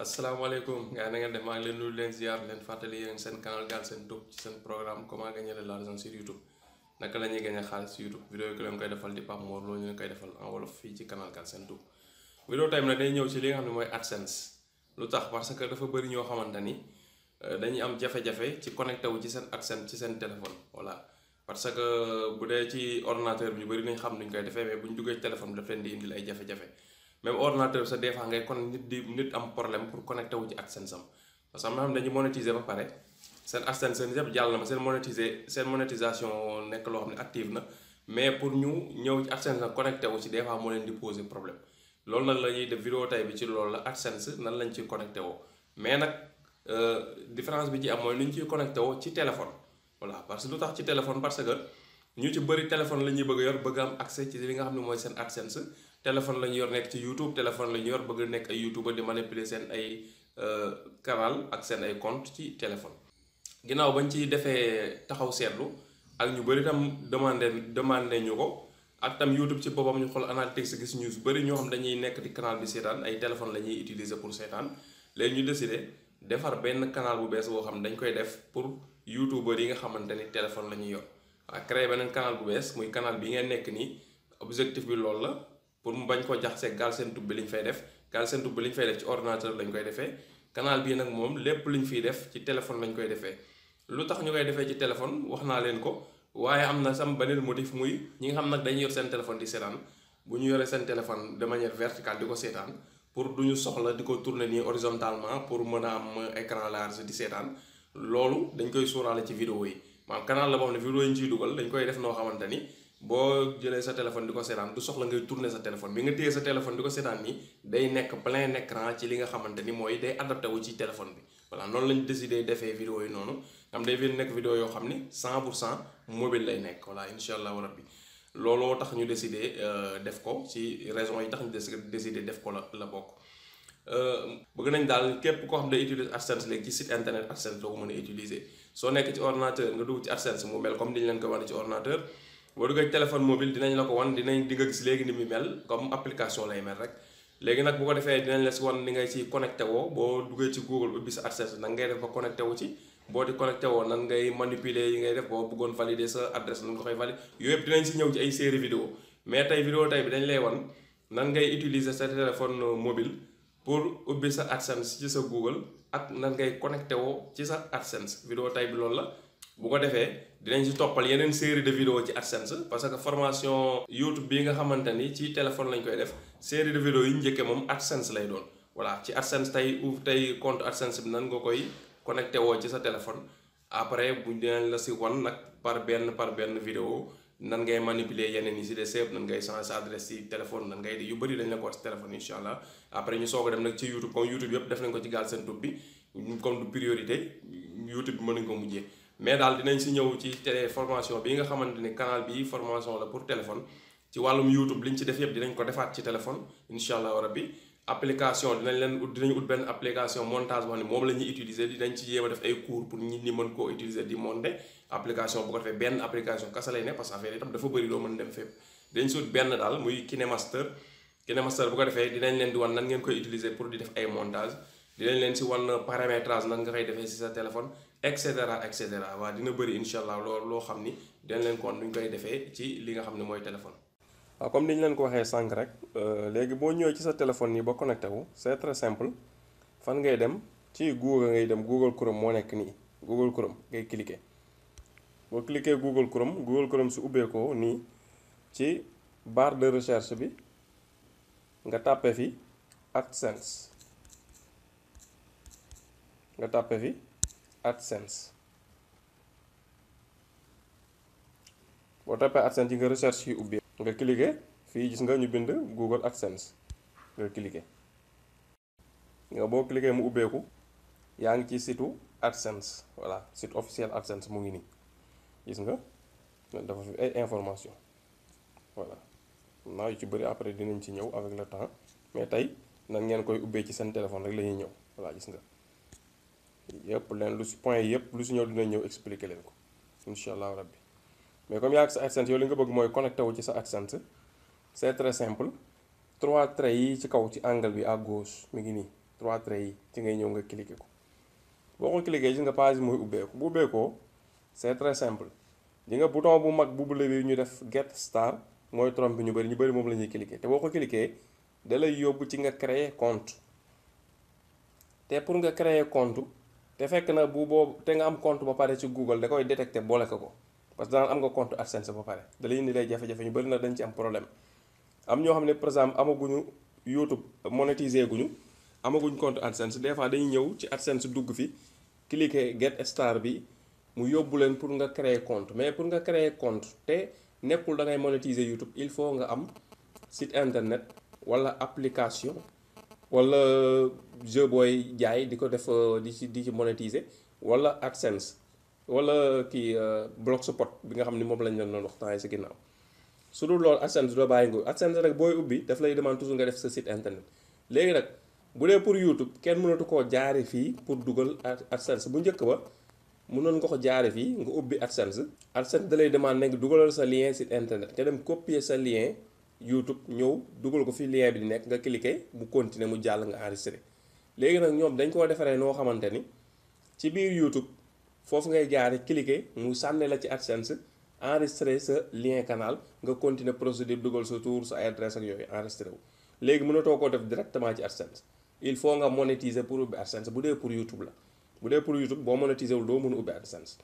asalaamaaleykum gars na ngeen def maa ngi leen nuyu leen ziar leen fàttali yéen seen canal Galsen Tube ci seen programme comment gagner de l'argent sur YouTube naka la ñuy gagner xaalis sur YouTube vidéo yi ki leen koy defal di Pape Mor loolu ñu leen koy defal en wolof fii ci canal Galsen Tube. vidéo tey nag day ñëw ci li nga xam ne mooy ADSENSE lu tax parce que dafa bëri ñoo xamante ni dañuy am jafe-jafe ci connecté wu ci seen ADSENSE ci seen téléphone voilà parce que bu dee ci ordinateur bi ñu bëri nañ xam nuñ koy defee mais bu ñu duggee ci téléphone bi daf leen di indil ay jafe-jafe. même ordinateur bi sax des fois ngay kon nit am problème pour connecté wu ci ADSENSE am parce que am na xam dañuy monétiser ba pare seen ADSENSE seen yëpp jàll na ma seen monétisation nekk loo xam ne active na mais pour ñu ñëw ci ADSENSE nag connecté wu ci des fois moo leen di poser problème loolu nag la ñuy def vidéo tey bi ci loolu la ADSENSE nan lañ ciy connecté woo mais nag différence bi ci am mooy nu ñu ciy connecté woo ci téléphone voilà parce que lu tax ci téléphone parce que ñu ci bëri téléphone la ñuy bëgg a yor bëgg am accès ci li nga xam ne mooy seen ADSENSE téléphone la ñu yor nekk ci YouTube téléphone la ñu yor bëgg nekk ay YouTuber di manipuler seen ay canal ak seen ay compte ci téléphone. ginnaaw bañ ci defee taxaw seetlu ak ñu bëri tam demandé ñu ko ak tam YouTube ci boppam ñu xool analytics gis ñu bëri ñoo xam dañuy nekk di canal di seetaan ay téléphone la ñuy utiliser pour seetaan léegi ñu décidé defar benn canal bu bees boo xam ne dañ koy def pour YouTuber yi nga xamante ni téléphone la ñuy yor waaw créer beneen canal bu bees muy canal bi ngeen nekk nii objectif bi loolu la. pour mu bañ ko jaxase Galsen Tube bi li ñu fay def Galsen Tube bi li ñu fay def ci ordinateur lañ koy defee canal bii nag moom lépp lu ñu fiy def ci téléphone lañ koy defee lu tax ñu koy defee ci téléphone wax naa leen ko waaye am na sam beneen motif muy ñi nga xam nag dañuy yor seen téléphone di seetaan bu ñu yoree seen téléphone de manière verticale di ko seetaan pour du ñu soxla di ko tourner nii horizontalement pour mën a am écran large di seetaan loolu dañ koy sóoraale ci vidéo yi maanaam canal la boo xam ne vidéo yi ñu ciy dugal dañ koy def noo xamante ni boo jëlee sa téléphone di ko seetaan du soxla ngay tourner sa téléphone bi nga téye sa téléphone di ko seetaan nii day nekk plein écran ci li nga xamante ni mooy day adapté wu ci téléphone bi voilà noonu lañ décidé defee vidéo yi noonu am day fi nekk vidéo yoo xam ni 100% mobile lay nekk voilà incha allahu rabbi looloo tax ñu décidé def ko ci raison yi tax ñu décidé def ko la bokk bëgg nañ daal képp koo xam day utiliser ADSENSE léegi ci site internet ADSENSE doo ko mën a utiliser soo nekk ci ordinateur nga dugg ci ADSENSE mu mel comme ni ñu leen ko wane ci ordinateur boo duggee ci téléphone mobile dinañ la ko wan di nga gis léegi ni mu mel comme application lay mel rek léegi nag bu ko defee dinañ la si wan ni ngay ci connecté woo boo duggee ci Google ubbi sa ADSENSE nan ngay def ba connecté wu ci boo di connecté woo nan ngay manipuler yi ngay def boo bëggoon valider sa adresse nan nga koy valider yooyu yëpp dinañ si ñëw ci ay série vidéo mais tey vidéo tey bi dañ lay wan nan ngay utiliser sa téléphone mobile pour ubbi sa ADSENSE ci sa Google ak nan ngay connecté woo ci sa ADSENSE vidéo tey bi loolu la bu ko defee dinañ ci toppal yeneen série de vidéo ci ADSENSE parce que formation YouTube bi nga xamante ni ci téléphone lañ koy def série de vidéo yi njëkkee moom ADSENSE lay doon voilà ci ADSENSE tey compte ADSENSE bi nan nga koy connecté woo ci sa téléphone après bu dinañ la si wan nag par benn vidéo nan ngay manipuler yeneen yi si des yëpp nan ngay changer sa adresse ci téléphone nan ngay di yu bëri dañ la ko wax ci téléphone incha allah après ñu soog a dem nag ci YouTube comme YouTube yëpp def nañ ko ci Galsen Tube bi comme du priorité YouTube bi mën nañ ko mujjee mais daal dinañ si ñëw ci formation bi nga xamante ni canal bi formation la pour téléphone ci wàllum YouTube liñ ci def yëpp dinañ ko defaat ci téléphone incha allah rabbi application dinañ ut benn application montage boo xam ne moom la ñuy utiliser dinañ ci yéem a def ay cours pour nit ñi mën koo utiliser di monter application bu ko defee benn application kasa lay ne parce que affaire itam dafa bëri doo mën dem fépp dinañ si ut benn daal muy KineMaster bu ko defee dinañ leen di wan nan ngeen koy utiliser pour di def ay montage dinañ leen si wan paramétrage nan nga koy defee si sa téléphone et cetera waaw dina bëri incha allah loo xam ni dinañ leen ko wan nuñ koy defee ci li nga xam ne mooy téléphone. waaw comme ni ñu leen ko waxee sànq rek léegi boo ñëwee ci sa téléphone nii ba connecté wu c'est très simple fan ngay dem ci Google ngay dem Google Chrome moo nekk nii Google Chrome ngay cliquer boo cliquer Google Chrome su ubbeekoo nii ci barre de recherche bi nga tàppe fi ADSENSE boo tàppee ADSENSE yi nga recherche yi ubbee nga cliquer fii gis nga ñu bind Google ADSENSE nga cliquer nga boo cliquer mu ubbeeku yaa ngi ci site ADSENSE voilà site officiel ADSENSE mu ngi nii gis nga dafa fi ay information voilà naa yu ci bëri après dinañ ci ñëw avec le temps mais tey nan ngeen koy ubbee ci seen téléphone rek la ñuy ñëw voilà gis nga yëpp leen lu si point yëpp lu si ñëw dinañ ñëw expliquer leen ko incha allah rabbi mais comme yaa ngi sa ADSENSE yow li nga bëgg mooy connecté wu ci sa ADSENSE c'est très simple 3 traits yi ci kaw ci angle bi à gauche mi ngi nii 3 traits yi ci ngay ñëw nga cliquer ko boo ko cliquer gis nga page bi mooy ubbeeku bu ubbeekoo c'est très simple di nga bouton bu mag bu bleu bi ñu def get star mooy trompe ñu bëri moom la ñuy cliquer te boo ko cliquer da lay yóbbu ci nga créer compte te pour nga créer compte te fekk na bu boobu te nga am compte ba pare ci Google da koy détecter boole ko parce que daan am nga compte AdSense ba pare da lay indi lay jafe-jafe ñu bëri na dañ ci am problème am ñoo xam ne par exemple amaguñu YouTube monétiser guñu amaguñ compte AdSense des fois dañuy ñëw ci AdSense dugg fi cliquer get star bi mu yóbbu leen pour nga créer compte mais pour nga créer compte te nekkul da ngay monétiser YouTube il faut nga am site internet wala application wala jeu booy jaay di ko def di ci monétiser wala AdSense wala kii blogspot bi nga xam ni moom lañ leen doon wax temps yi si ginnaaw su dul loolu AdSense doo bàyyi nga AdSense rek booy ubbi daf lay demande toujours nga def sa site internet léegi nag bu dee pour YouTube kenn mënatu koo jaare fii pour dugal AdSense bu njëkk ba mënoon nga ko jaare fii nga ubbi AdSense da lay demande nga dugalal sa lien site internet nga dem copier sa lien YouTube ñëw dugal ko fi lien bi di nekk nga cliquer mu continuer mu jàll nga enregistré léegi nag ñoom dañ koo defaree noo xamante ni ci biir YouTube foofu ngay jaare cliquer mu sànne la ci AdSense enregistré sa lien canal nga continuer procédure dugal sa tour sa adresse ak yooyu enregistré wu léegi mënatoo koo def directement ci AdSense il faut nga monétiser pour ubbi AdSense bu dee pour YouTube la bu dee pour YouTube boo monétiser wul doo mën a ubbi AdSense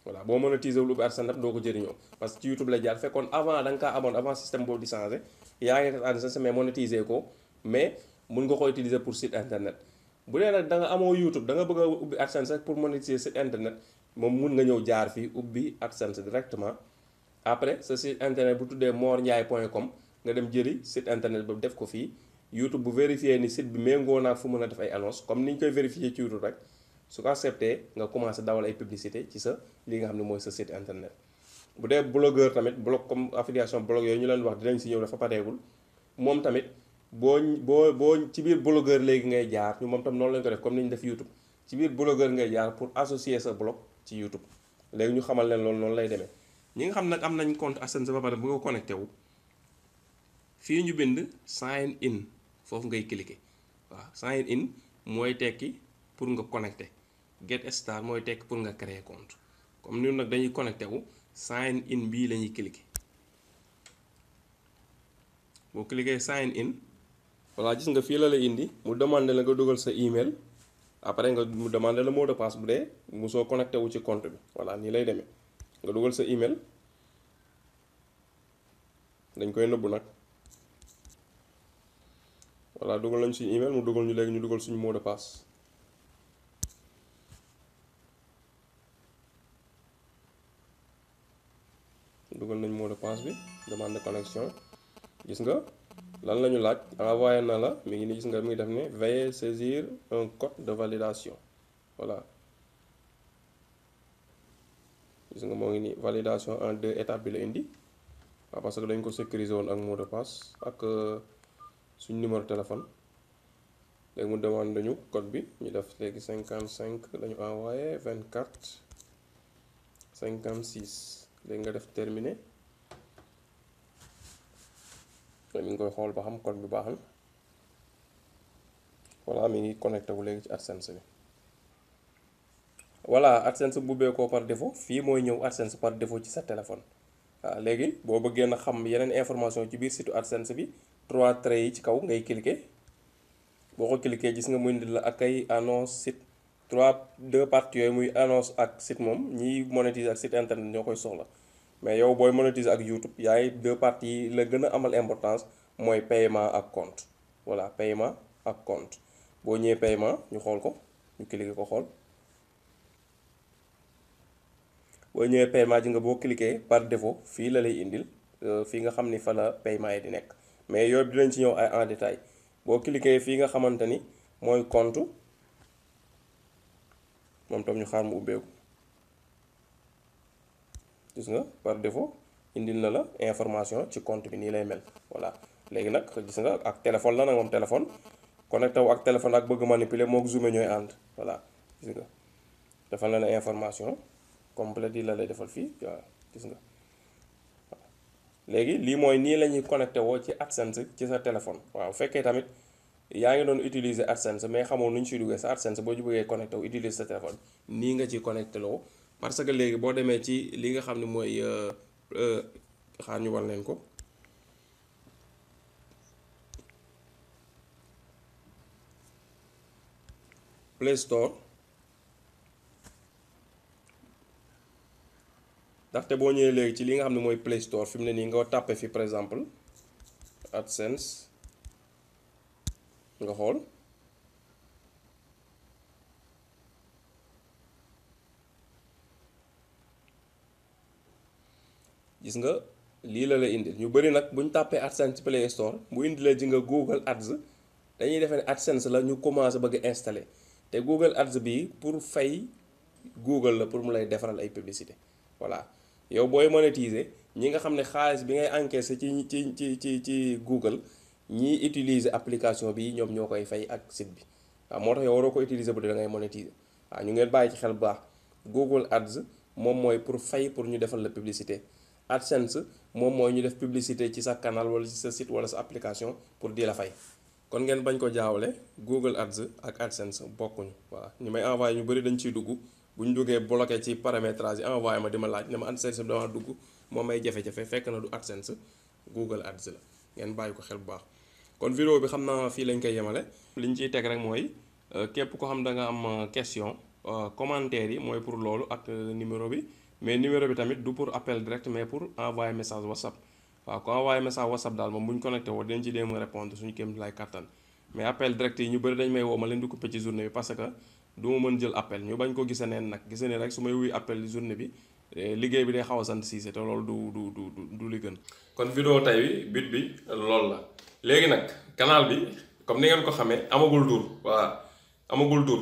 voilà boo monétiser wul ubbi AdSense nag doo ko jëriñoo parce que ci YouTube la jaar fekkoon avant da nga kaa amoon avant système boobu di changé yaa ngi def AdSense mais monétiser ko mais mun nga ko utiliser pour site internet bu dee nag da nga amoo YouTube da nga bëgg a ubbi AdSense rek pour monétiser site internet moom mun nga ñëw jaar fii ubbi AdSense directement après sa site internet bu tuddee morndiaye.com nga dem jëli site internet ba def ko fii YouTube bu vérifier ni site bi méngoo naa fu mën a def ay annonce comme ni ñu koy vérifier ci YouTube rek su ko accepté nga commencé dawal ay publicité ci sa li nga xam ne mooy sa site internet bu dee blogueur tamit blog comme affiliation blog yooyu ñu leen wax dinañ si ñëw dafa pareegul moom tamit boo ci biir blogueur léegi ngay jaar ñu moom tam noonu lañ ko def comme ni ñu def YouTube ci biir blogueur ngay jaar pour associer sa blog ci YouTube léegi ñu xamal leen loolu noonu lay demee ñi nga xam nag am nañ compte AdSense ba pare bu nga connecté wu fii ñu bind sign in foofu ngay cliquer waaw sign in mooy tekki pour nga connecté get star mooy tekki pour nga créer compte comme ñun nag dañuy connecté wu sign in bii la ñuy cliquer boo cliquer sign in voilà gis nga fii la lay indi mu demandé la nga dugal sa email après nga mu demandé la mot de passe bu dee mu soo connecté wu ci compte bi voilà nii lay demee nga dugal sa email dañ koy nëbbu nag voilà dugal nañ suñu email mu dugal ñu léegi ñu dugal suñu mot de passe dugal nañ mot de passe bi demande de connexion gis nga lan la ñu laaj envoyé na la mi ngi ni gis nga mi ngi def ne veuillez saisir un code de validation voilà gis nga moo ngi ni validation en 2 étapes bi la indi waaw parce que dañ ko sécuriser woon ak mot de passe ak suñu numéro téléphone léegi mu demande nañu code bi ñu def léegi 55 lañu envoyé 24 56 léegi nga def terminé mi ngi koy xool ba xam code bi baax na voilà mi ngi connecté wu léegi ci AdSense bi voilà AdSense bu beekoo par défaut fii mooy ñëw AdSense par défaut ci sa téléphone waaw léegi boo bëggee na xam yeneen information ci biir site AdSense bi 3 traits yi ci kaw ngay cliquer boo ko cliquer gis nga muy indi la ak ay annonce site 2 parties yooyu muy annonce ak site moom ñiy monétiser ak site internet ñoo koy soxla mais yow booy monétiser ak YouTube yaay 2 parties yi la gën a amal importance mooy paiement ak compte voilà paiement ak compte boo ñëwee paiement ñu xool ko ñu cliquer ko xool boo ñëwee paiement ji nga boo cliquer par défaut fii la lay indil fii nga xam ni fa la paiement yi di nekk mais yooyu dinañ ci ñëw ay en détail boo cliquer fii nga xamante ni mooy compte moom tam ñu xaar mu ubbeeku gis nga par défaut indil na la information ci compte bi nii lay mel voilà léegi nag gis nga ak téléphone la nag moom téléphone connecté wu ak téléphone ak bëgg manipuler moo ko zoomé ñooy ànd voilà gis nga defal na la information complète yi la lay defal fii waaw gis nga léegi lii mooy nii la ñuy connecté woo ci AdSense ci sa téléphone waaw bu fekkee tamit yaa ngi doon utiliser AdSense mais xamoo nu ñu siy duggee sa AdSense boo ci bëggee connecté wu utiliser sa téléphone nii nga ci connecté loo parce que léegi boo demee ci li nga xam ne mooy xaar ñu wan leen ko Play Store ndaxte boo ñëwee léegi ci li nga xam ne mooy Play Store fi mu ne nii nga tàppe fi par exemple AdSense nga xool gis nga lii la indil ñu bëri nag bu ñu tàppee AdSense Play Store bu indilee ji nga Google Ads dañuy defee ne AdSense la ñu commencé bëgg a installé te Google Ads bi pour fay Google la pour mu lay defaral ay publicité voilà yow booy monétiser ñi nga xam ne xaalis bi ngay encaissé ci Google ñiy utiliser application bi ñoom ñoo koy fay ak site bi waaw moo tax yow waroo ko utiliser bu dee da ngay monétiser waaw ñu ngeen bàyyi ci xel bu baax Google Ads moom mooy pour fay pour ñu defal la publicité AdSense moom mooy ñu def publicité ci sa canal wala ci sa site wala sa application pour di la fay kon ngeen bañ ko jaawale Google Ads ak AdSense bokkuñu waaw ñu may envoyé ñu bëri dañ ciy dugg bu ñu duggee bloqué ci paramétrage yi envoyé ma di ma laaj ne ma AdSense bi dama dugg moom may jafe-jafe fekk na du AdSense Google Ads la ngeen bàyyi ko xel bu baax kon vidéo bi xam naa fii lañ koy yemale li ñu ciy teg rek mooy képp ko xam da nga am question commentaire yi mooy pour loolu ak numéro bi mais numéro bi tamit du pour appel direct mais pour envoyer message WhatsApp waaw ko envoyer message WhatsApp daal moom bu ñu connecté woo dinañ ci dem répondre suñu kéem lay kattan mais appel direct yi ñu bëri dañ may woo ma leen di coupé ci journée bi parce que du ma mën jël appel ñu bañ ko gisee neen nag gisee ne rek su may wuy appel journée bi liggéey bi day xaw a sant siise te loolu du li gën. kon vidéo tey bi but bi loolu la léegi nag canal bi comme ni ngeen ko xamee amagul tur waaw amagul tur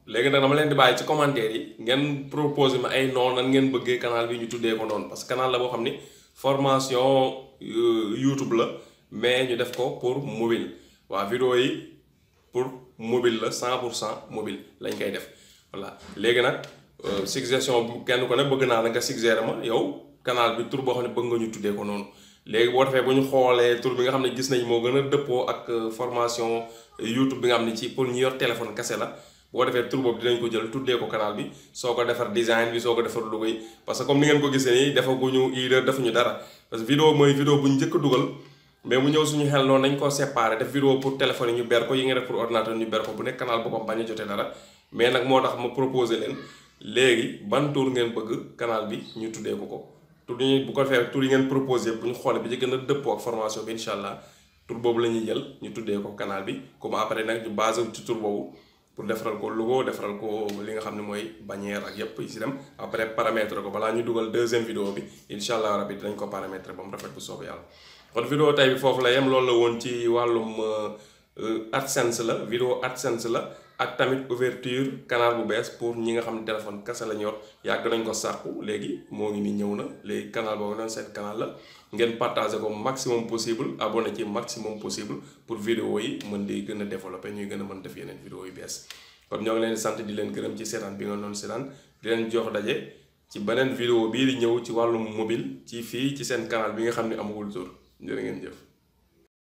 léegi nag dama leen di bàyyi ci commentaire yi ngeen proposé ma ay noonu nan ngeen bëggee canal bi ñu tuddee ko noonu parce que canal la boo xam ni formation YouTube la mais ñu def ko pour mobile waaw vidéo yi pour mobile la 100% mobile lañ koy def voilà léegi nag suggestion bu kenn ko ne bëgg naa la nga suggéré ma yow canal bi tur boo xam ne bëgg nga ñu tuddee ko noonu léegi boo defee bu ñu xoolee tur bi nga xam ne gis nañ moo gën a dëppoo ak formation YouTube bi nga xam ne ci pour ñu yor téléphone kese la boo defee tur boobu dinañ ko jël tuddee ko canal bi soo ko defar design bi soo ko defar logo yi parce que comme ni ngeen ko gisee nii defaguñu erreur defuñu dara parce que vidéo mooy vidéo bu ñu njëkk a dugal mais mu ñëw suñu xel noonu nañ ko séparé def vidéo pour téléphone yi ñu ber ko yi nga def pour ordinateur ñu ber ko bu nekk canal boppam bañ a jotee dara mais nag moo tax ma proposé leen léegi ban tur ngeen bëgg canal bi ñu tuddee ko tur yi bu ko defee tur yi ngeen proposé bu ñu xoolee bi ci gën a dëppoo ak formation bi incha allah tur boobu la ñuy jël ñu tuddee ko canal bi comme après nag ñu basé ci tur boobu pour defaral ko logo defaral ko li nga xam ne mooy bannière ak yépp yi si dem après paramétrer ko balaa ñu dugal deuxième vidéo bi incha allah rabi dinañ ko paramétrer ba mu rafet bu soobu yàlla. kon vidéo tey bi foofu la yem loolu la woon ci wàllum AdSense la vidéo AdSense la ak tamit ouverture canal bu bees pour ñi nga xam ne téléphone kese lañ yor yàgg nañ ko sàkku léegi moo ngi nii ñëw na léegi canal boobu noonu seen canal la ngeen partager ko maximum possible abonné ci maximum possible pour vidéo yi mën di gën a développer ñuy gën a mën def yeneen vidéo yu bees kon ñoo ngi leen di sant di leen gërëm ci seetaan bi nga doon seetaan di leen jox daje ci beneen vidéo bii di ñëw ci wàllum mobile ci fii ci seen canal bi nga xam ne amagul tur jërë ngeen jëf